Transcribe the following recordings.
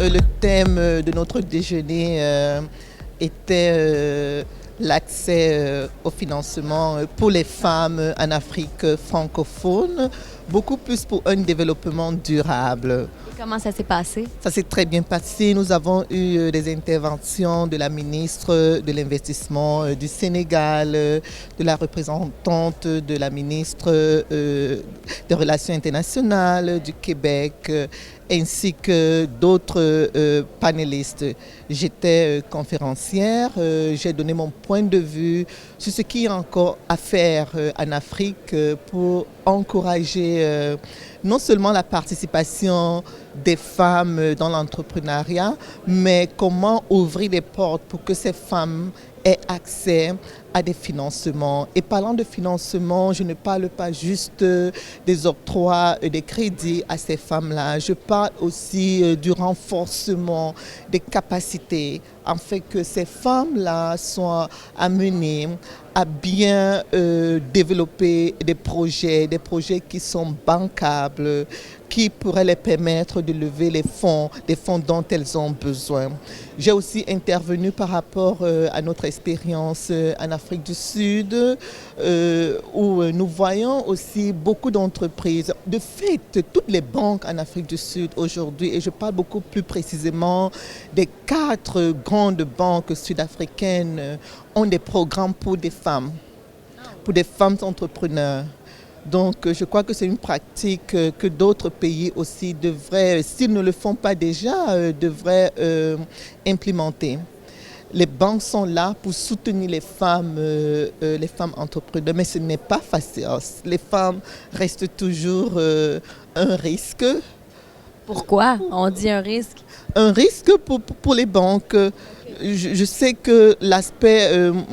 Le thème de notre déjeuner était l'accès au financement pour les femmes en Afrique francophone, beaucoup plus pour un développement durable. Comment ça s'est passé? Ça s'est très bien passé. Nous avons eu des interventions de la ministre de l'Investissement du Sénégal, de la représentante de la ministre des Relations internationales du Québec, ainsi que d'autres panélistes. J'étais conférencière, j'ai donné mon point de vue sur ce qu'il y a encore à faire en Afrique pour encourager non seulement la participation des femmes dans l'entrepreneuriat, mais comment ouvrir les portes pour que ces femmes aient accès à des financements. Et parlant de financement, je ne parle pas juste des octrois et des crédits à ces femmes-là. Je parle aussi du renforcement des capacités afin que ces femmes-là soient amenées à bien développer des projets qui sont bancables, qui pourraient les permettre de lever les fonds dont elles ont besoin. J'ai aussi intervenu par rapport à notre expérience en Afrique du Sud, où nous voyons aussi beaucoup d'entreprises. De fait, toutes les banques en Afrique du Sud aujourd'hui, et je parle beaucoup plus précisément des 4 grandes banques sud-africaines, ont des programmes pour des femmes entrepreneurs. Donc, je crois que c'est une pratique que d'autres pays aussi devraient, s'ils ne le font pas déjà, devraient implémenter. Les banques sont là pour soutenir les femmes entrepreneurs, mais ce n'est pas facile. Les femmes restent toujours un risque. Pourquoi on dit un risque? Un risque pour les banques. Je sais que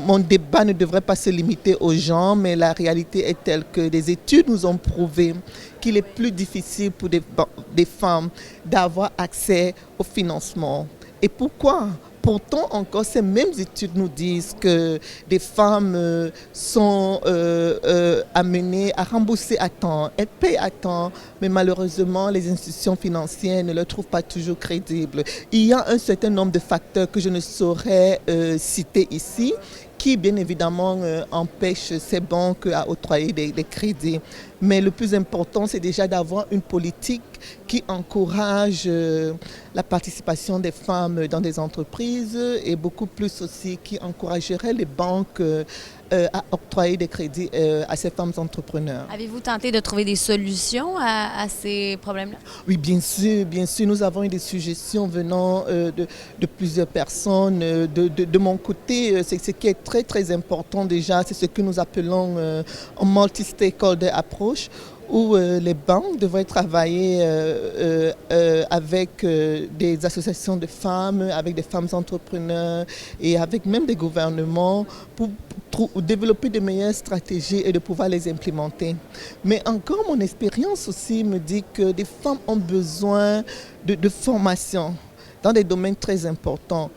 mon débat ne devrait pas se limiter aux gens, mais la réalité est telle que des études nous ont prouvé qu'il est plus difficile pour des femmes d'avoir accès au financement. Et pourquoi? Pourtant, encore, ces mêmes études nous disent que des femmes sont amenées à rembourser à temps. Elles payent à temps, mais malheureusement, les institutions financières ne le trouvent pas toujours crédible. Il y a un certain nombre de facteurs que je ne saurais citer ici, qui bien évidemment empêchent ces banques à octroyer des crédits. Mais le plus important, c'est déjà d'avoir une politique qui encourage la participation des femmes dans des entreprises et beaucoup plus aussi qui encouragerait les banques à octroyer des crédits à ces femmes entrepreneurs. Avez-vous tenté de trouver des solutions à ces problèmes-là? Oui, bien sûr, nous avons eu des suggestions venant de plusieurs personnes. De mon côté, c'est ce qui est très très important déjà, c'est ce que nous appelons un multi-stakeholder approach, où les banques devraient travailler avec des associations de femmes, avec des femmes entrepreneurs et avec même des gouvernements pour développer de meilleures stratégies et de pouvoir les implémenter. Mais encore, mon expérience aussi me dit que des femmes ont besoin de formation dans des domaines très importants.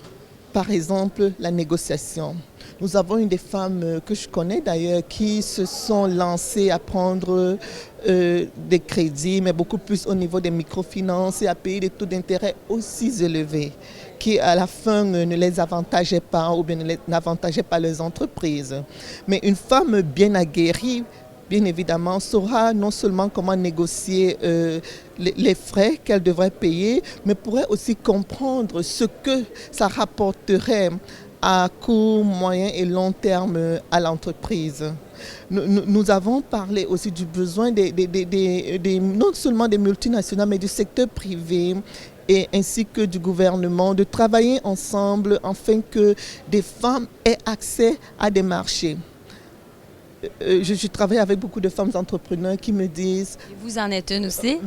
Par exemple, la négociation. Nous avons une des femmes que je connais d'ailleurs qui se sont lancées à prendre des crédits, mais beaucoup plus au niveau des microfinances et à payer des taux d'intérêt aussi élevés qui à la fin ne les avantageaient pas ou bien n'avantageaient pas les entreprises. Mais une femme bien aguerrie, bien évidemment, saura non seulement comment négocier les frais qu'elle devrait payer, mais pourrait aussi comprendre ce que ça rapporterait à court, moyen et long terme à l'entreprise. Nous avons parlé aussi du besoin non seulement des multinationales, mais du secteur privé et ainsi que du gouvernement, de travailler ensemble afin que des femmes aient accès à des marchés. Je travaille avec beaucoup de femmes entrepreneurs qui me disent... Et vous en êtes une aussi?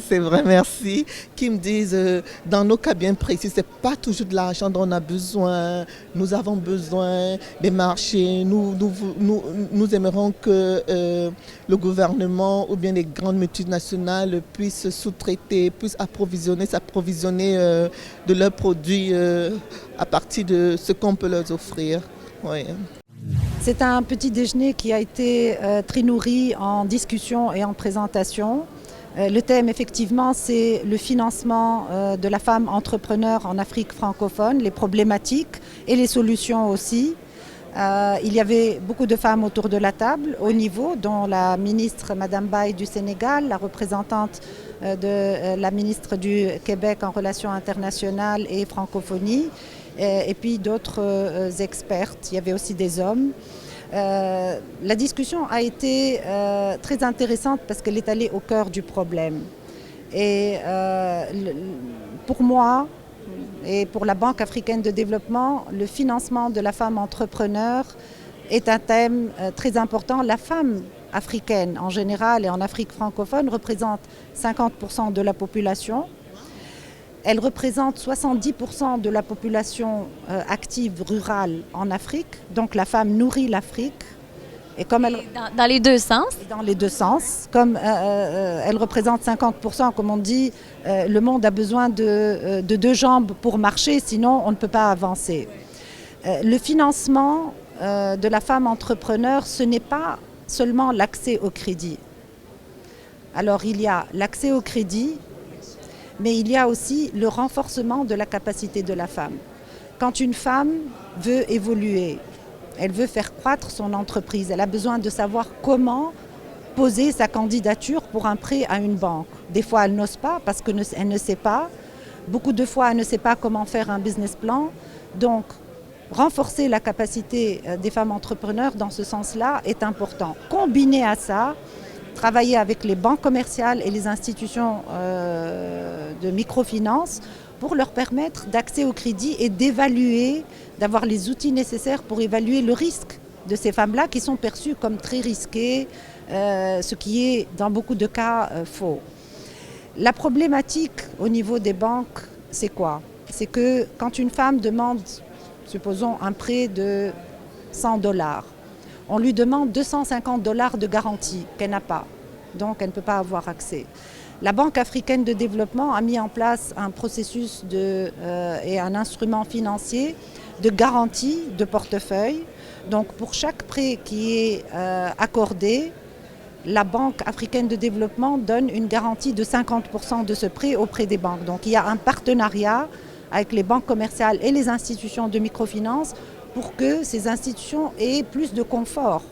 C'est vrai, merci. Qui me disent, dans nos cas bien précis, ce n'est pas toujours de l'argent dont on a besoin. Nous avons besoin des marchés. Nous aimerions que le gouvernement ou bien les grandes multinationales puissent sous-traiter, puissent s'approvisionner de leurs produits à partir de ce qu'on peut leur offrir. Oui. C'est un petit déjeuner qui a été très nourri en discussion et en présentation. Le thème, effectivement, c'est le financement de la femme entrepreneur en Afrique francophone, les problématiques et les solutions aussi. Il y avait beaucoup de femmes autour de la table, au niveau, dont la ministre Madame Baye du Sénégal, la représentante de la ministre du Québec en relations internationales et francophonie, et puis d'autres expertes. Il y avait aussi des hommes. La discussion a été très intéressante parce qu'elle est allée au cœur du problème. Et pour moi et pour la Banque africaine de développement, le financement de la femme entrepreneur est un thème très important. La femme africaine en général et en Afrique francophone représente 50% de la population. Elle représente 70% de la population active rurale en Afrique. Donc la femme nourrit l'Afrique. Et comme elle, dans les deux sens? Dans les deux sens. Comme elle représente 50%, comme on dit, le monde a besoin de deux jambes pour marcher, sinon on ne peut pas avancer. Le financement de la femme entrepreneur, ce n'est pas seulement l'accès au crédit. Alors il y a l'accès au crédit, mais il y a aussi le renforcement de la capacité de la femme. Quand une femme veut évoluer, elle veut faire croître son entreprise, elle a besoin de savoir comment poser sa candidature pour un prêt à une banque. Des fois, elle n'ose pas parce qu'elle ne sait pas. Beaucoup de fois, elle ne sait pas comment faire un business plan. Donc, renforcer la capacité des femmes entrepreneurs dans ce sens-là est important. Combiné à ça, travailler avec les banques commerciales et les institutions de microfinance pour leur permettre d'accès au crédit et d'évaluer, d'avoir les outils nécessaires pour évaluer le risque de ces femmes-là qui sont perçues comme très risquées, ce qui est dans beaucoup de cas faux. La problématique au niveau des banques, c'est quoi? C'est que quand une femme demande, supposons, un prêt de $100, on lui demande $250 de garantie qu'elle n'a pas, donc elle ne peut pas avoir accès. La Banque africaine de développement a mis en place un processus et un instrument financier de garantie de portefeuille. Donc pour chaque prêt qui est accordé, la Banque africaine de développement donne une garantie de 50% de ce prêt auprès des banques. Donc il y a un partenariat avec les banques commerciales et les institutions de microfinance pour que ces institutions aient plus de confort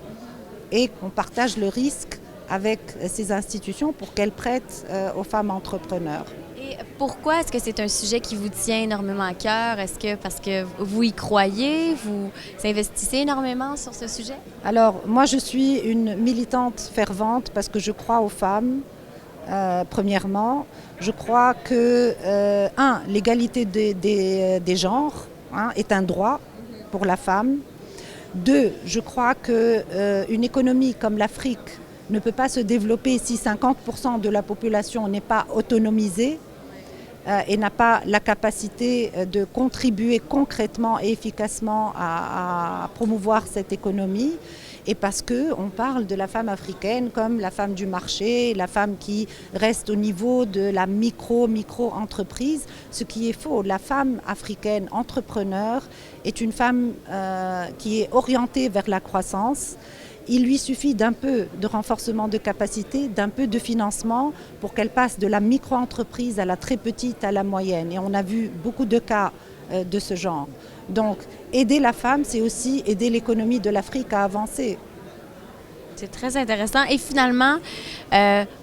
et qu'on partage le risque avec ces institutions pour qu'elles prêtent aux femmes entrepreneurs. Et pourquoi est-ce que c'est un sujet qui vous tient énormément à cœur? Est-ce que parce que vous y croyez, vous investissez énormément sur ce sujet? Alors, moi, je suis une militante fervente parce que je crois aux femmes, premièrement. Je crois que, l'égalité des genres est un droit pour la femme. 2, je crois qu'une économie comme l'Afrique ne peut pas se développer si 50% de la population n'est pas autonomisée et n'a pas la capacité de contribuer concrètement et efficacement à promouvoir cette économie. Et parce qu'on parle de la femme africaine comme la femme du marché, la femme qui reste au niveau de la micro-entreprise, ce qui est faux. La femme africaine entrepreneur est une femme qui est orientée vers la croissance. Il lui suffit d'un peu de renforcement de capacité, d'un peu de financement pour qu'elle passe de la micro-entreprise à la très petite, à la moyenne. Et on a vu beaucoup de cas de ce genre. Donc, aider la femme, c'est aussi aider l'économie de l'Afrique à avancer. C'est très intéressant. Et finalement,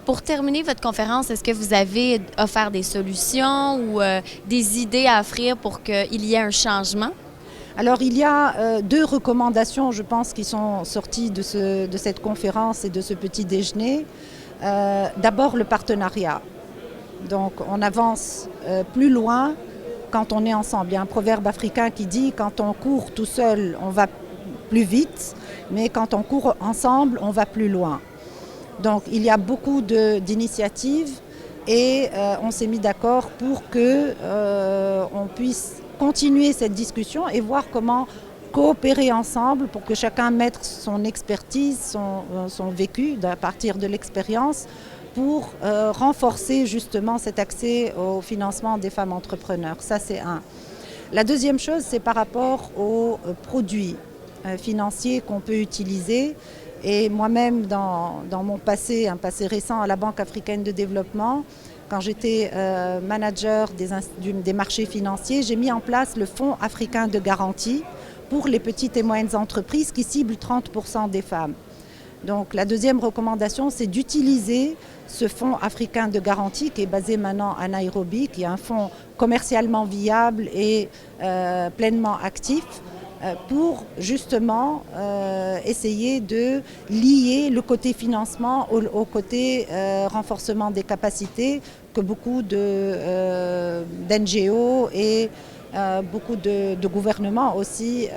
pour terminer votre conférence, est-ce que vous avez offert des solutions ou des idées à offrir pour qu'il y ait un changement? Alors il y a 2 recommandations, je pense, qui sont sorties de cette conférence et de ce petit déjeuner. D'abord le partenariat. Donc on avance plus loin quand on est ensemble. Il y a un proverbe africain qui dit « quand on court tout seul, on va plus vite, mais quand on court ensemble, on va plus loin ». Donc il y a beaucoup d'initiatives et on s'est mis d'accord pour qu'on puisse continuer cette discussion et voir comment coopérer ensemble pour que chacun mette son expertise, son vécu à partir de l'expérience pour renforcer justement cet accès au financement des femmes entrepreneurs. Ça, c'est un. La deuxième chose, c'est par rapport aux produits financiers qu'on peut utiliser. Et moi-même, dans mon passé, un passé récent à la Banque africaine de développement, quand j'étais manager des marchés financiers, j'ai mis en place le Fonds africain de garantie pour les petites et moyennes entreprises qui ciblent 30% des femmes. Donc la deuxième recommandation, c'est d'utiliser ce fonds africain de garantie qui est basé maintenant à Nairobi, qui est un fonds commercialement viable et pleinement actif pour justement essayer de lier le côté financement au côté renforcement des capacités que beaucoup d'NGO et beaucoup de gouvernements aussi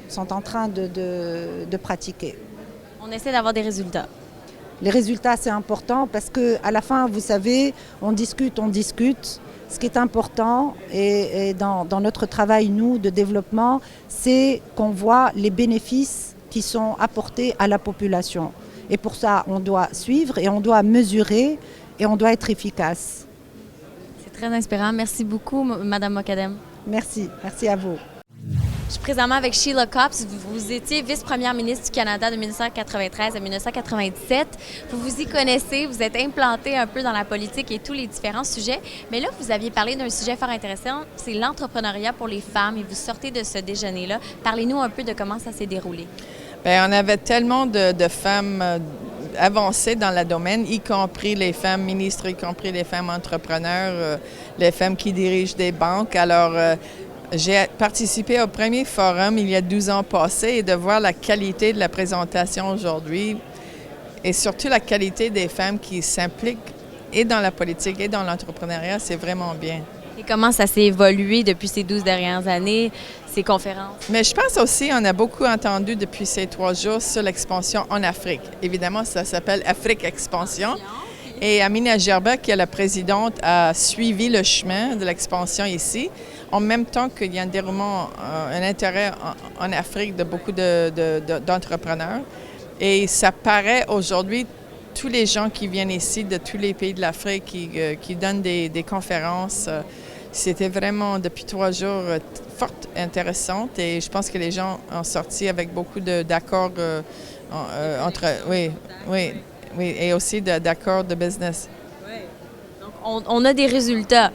sont en train de pratiquer. On essaie d'avoir des résultats. Les résultats, c'est important parce qu'à la fin, vous savez, on discute. Ce qui est important et dans notre travail, nous, de développement, c'est qu'on voit les bénéfices qui sont apportés à la population. Et pour ça, on doit suivre et on doit mesurer et on doit être efficace. C'est très inspirant. Merci beaucoup, Madame Mokadem. Merci à vous. Je suis présentement avec Sheila Copps. Vous étiez vice-première ministre du Canada de 1993 à 1997. Vous vous y connaissez, vous êtes implanté un peu dans la politique et tous les différents sujets. Mais là, vous aviez parlé d'un sujet fort intéressant, c'est l'entrepreneuriat pour les femmes. Et vous sortez de ce déjeuner-là. Parlez-nous un peu de comment ça s'est déroulé. Bien, on avait tellement de femmes avancées dans le domaine, y compris les femmes ministres, y compris les femmes entrepreneurs, les femmes qui dirigent des banques. Alors, j'ai participé au premier forum il y a 12 ans passés et de voir la qualité de la présentation aujourd'hui et surtout la qualité des femmes qui s'impliquent et dans la politique et dans l'entrepreneuriat, c'est vraiment bien. Et comment ça s'est évolué depuis ces 12 dernières années, ces conférences? Mais je pense aussi, on a beaucoup entendu depuis ces 3 jours sur l'expansion en Afrique. Évidemment, ça s'appelle Afrique Expansion. Et Amina Gerba, qui est la présidente, a suivi le chemin de l'expansion ici, en même temps qu'il y a un déroulement, un intérêt en Afrique de beaucoup d'entrepreneurs. Et ça paraît aujourd'hui, tous les gens qui viennent ici de tous les pays de l'Afrique, qui donnent des conférences, c'était vraiment, depuis 3 jours, fort intéressante. Et je pense que les gens ont sorti avec beaucoup d'accords entre... Oui, et aussi d'accords de business. Donc, on a des résultats.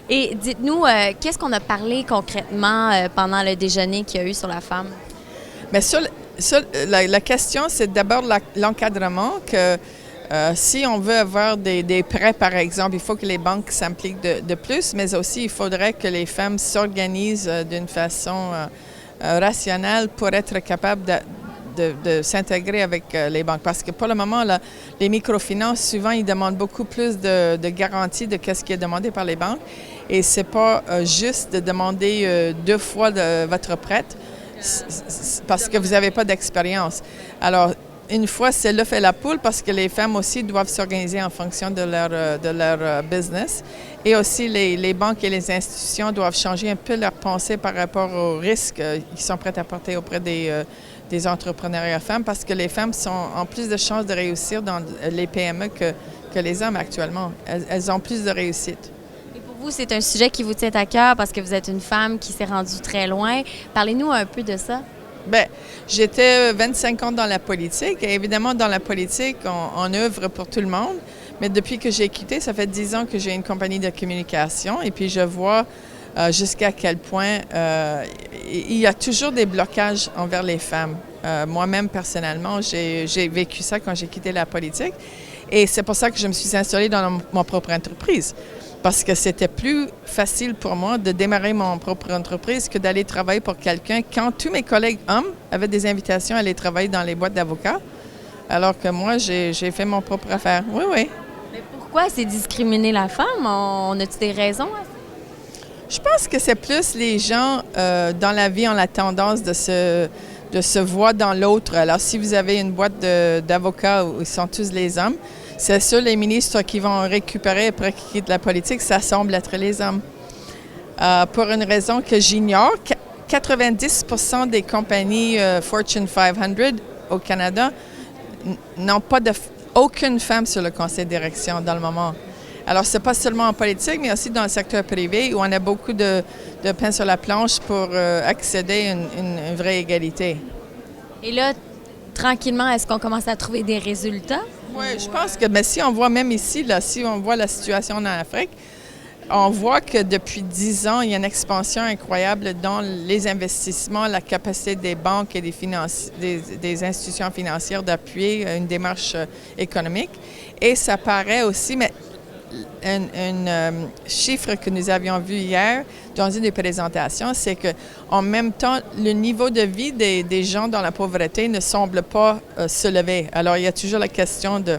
Et dites-nous, qu'est-ce qu'on a parlé concrètement pendant le déjeuner qu'il y a eu sur la femme? Bien, la question, c'est d'abord l'encadrement, que si on veut avoir des prêts, par exemple, il faut que les banques s'impliquent de plus, mais aussi il faudrait que les femmes s'organisent d'une façon rationnelle pour être capables de s'intégrer avec les banques. Parce que pour le moment, là, les microfinances, souvent, ils demandent beaucoup plus de garanties de ce qui est demandé par les banques. Et ce n'est pas juste de demander 2 fois votre prête parce que vous n'avez pas d'expérience. Alors, une fois, c'est l'œuf et la poule parce que les femmes aussi doivent s'organiser en fonction de leur business. Et aussi, les banques et les institutions doivent changer un peu leur pensée par rapport aux risques qu'ils sont prêts à porter auprès des entrepreneurs femmes parce que les femmes ont plus de chances de réussir dans les PME que les hommes actuellement. Elles ont plus de réussite. Et pour vous, c'est un sujet qui vous tient à cœur parce que vous êtes une femme qui s'est rendue très loin. Parlez-nous un peu de ça. Bien, j'étais 25 ans dans la politique et évidemment, dans la politique, on œuvre pour tout le monde. Mais depuis que j'ai quitté, ça fait 10 ans que j'ai une compagnie de communication et puis je vois jusqu'à quel point il y a toujours des blocages envers les femmes. Moi-même, personnellement, j'ai vécu ça quand j'ai quitté la politique et c'est pour ça que je me suis installée dans ma propre entreprise. Parce que c'était plus facile pour moi de démarrer mon propre entreprise que d'aller travailler pour quelqu'un quand tous mes collègues hommes avaient des invitations à aller travailler dans les boîtes d'avocats, alors que moi, j'ai fait mon propre affaire. Oui. Mais pourquoi c'est discriminer la femme? On a-t-il des raisons à ça? Je pense que c'est plus les gens dans la vie ont la tendance de se voir dans l'autre. Alors, si vous avez une boîte d'avocats où ils sont tous les hommes, c'est sûr, les ministres qui vont récupérer après qu'ils quittent la politique, ça semble être les hommes. Pour une raison que j'ignore, 90% des compagnies Fortune 500 au Canada n'ont pas aucune femme sur le conseil de direction dans le moment. Alors, ce n'est pas seulement en politique, mais aussi dans le secteur privé où on a beaucoup de pain sur la planche pour accéder à une vraie égalité. Et là, tranquillement, est-ce qu'on commence à trouver des résultats? Oui, je pense que si on voit même ici, là, si on voit la situation en Afrique, on voit que depuis 10 ans, il y a une expansion incroyable dans les investissements, la capacité des banques et des institutions financières d'appuyer une démarche économique. Et ça paraît aussi, mais un chiffre que nous avions vu hier dans une des présentations, c'est qu'en même temps, le niveau de vie des gens dans la pauvreté ne semble pas se lever. Alors, il y a toujours la question de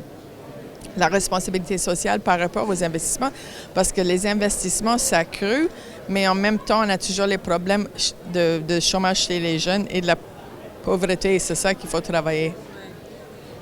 la responsabilité sociale par rapport aux investissements, parce que les investissements s'accruent, mais en même temps, on a toujours les problèmes de chômage chez les jeunes et de la pauvreté. C'est ça qu'il faut travailler.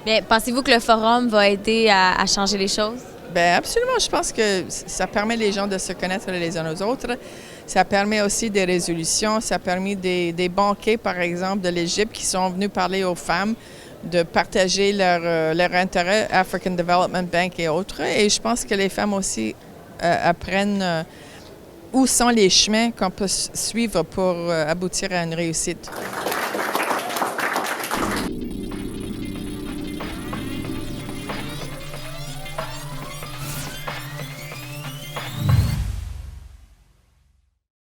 Bien, pensez-vous que le forum va aider à changer les choses? Bien, absolument. Je pense que ça permet les gens de se connaître les uns aux autres. Ça permet aussi des résolutions. Ça permet des banquiers, par exemple, de l'Égypte qui sont venus parler aux femmes de partager leur intérêt, African Development Bank et autres. Et je pense que les femmes aussi apprennent où sont les chemins qu'on peut suivre pour aboutir à une réussite.